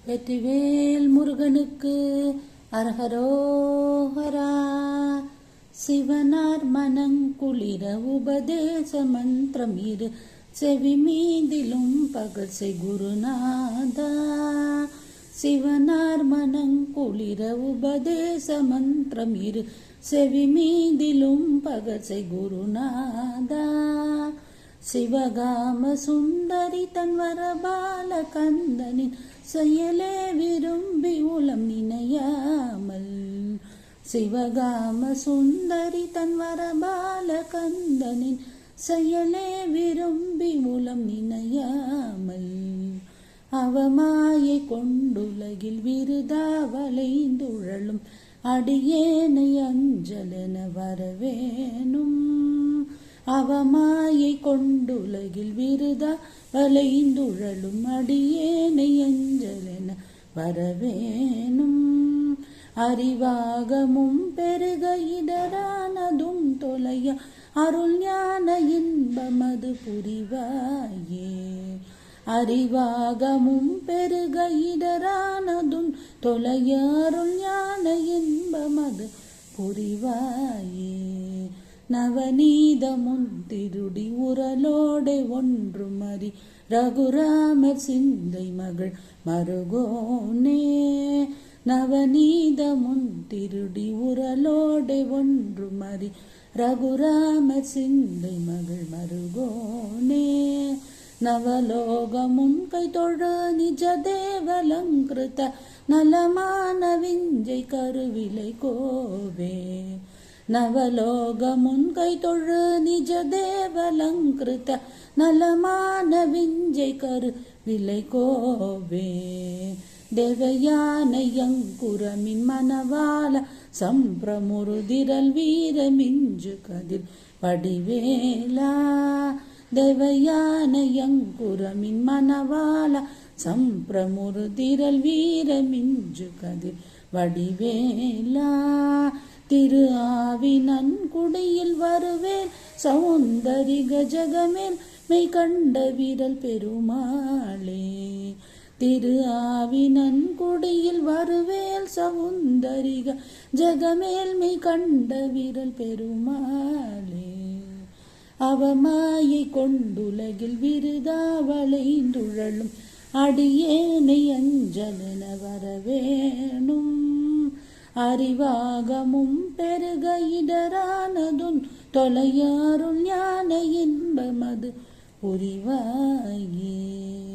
வெற்றிவேல் முருகனுக்கு அரஹரோஹரா. சிவனார் மனங்குளிர உபதேச மந்திரம் இரு செவி மீதிலும் பகர்சை குருநாதா. சிவனார் மனங்குளிர உபதேச மந்திரம் இரு செவி மீதிலும் பகர்சை குருநாதா. சிவகாம சுந்தரி தன்வரபால கந்தனின் செயலே விரும்பி உளம் நினையாமல். சிவகாம சுந்தரி தன்வரபால கந்தனின் செயலே விரும்பி உளம் நினையாமல். அவமாயை கொண்டுலகில் விருதா வளைந்துழலும் அடியேனை அஞ்சலென வரவேணும். அவமாயை கொண்டுலகில் விருதா வளைந்துழலும் அடியேனை அஞ்சலென வரவேணும். அறிவாகமும் பெருக இடரானதும் தொலைய அருள் ஞான இன்பமது புரிவாயே. அறிவாகமும் பெருக இடரானதும் தொலைய அருள் ஞான இன்பமது புரிவாயே. நவநீதமுன் திருடி உரலோடே ஒன்று மறி ரகுராமர் சிந்தை மகள் மருகோனே. நவநீதமுன் திருடி உரலோடே ஒன்று மறி ரகுராமர் சிந்தை மகள் மருகோனே. நவலோகமுன் கை தொழு நிஜ தேவலங்கிருத்த நலமான விஞ்சை கருவிலை கோவே. நவலோகமுன் கை தொழு நிஜ தேவலங்கிருத்த நலமான விஞ்சை கருவிலை கோவே. தேவயானையங்குரமின் மனவாள சம்பிரமுருதிரல் வீரமிஞ்சு கதிர் வடிவேலா. தேவயானையங்குரமின் மனவாள சம்பிரமுருதிரல் வீரமிஞ்சு கதிர் வடிவேலா. திரு ஆவினன்குடியில் வருவேன் சௌந்தரிக ஜகமேல் மெய் கண்ட விரல் பெருமாளே. திரு ஆவினன்குடியில் வருவேல் சௌந்தரிக ஜகமேல் மெய் கண்ட விரல் பெருமாளே. அவமாயை கொண்டுலகில் விருதா வளைந்துழலும் அடியேனை அஞ்சலென வரவேணும். அறிவாகமும் பெருக இடரானதுன் தொலையாருள் ஞான இன்பமது புரிவாயே.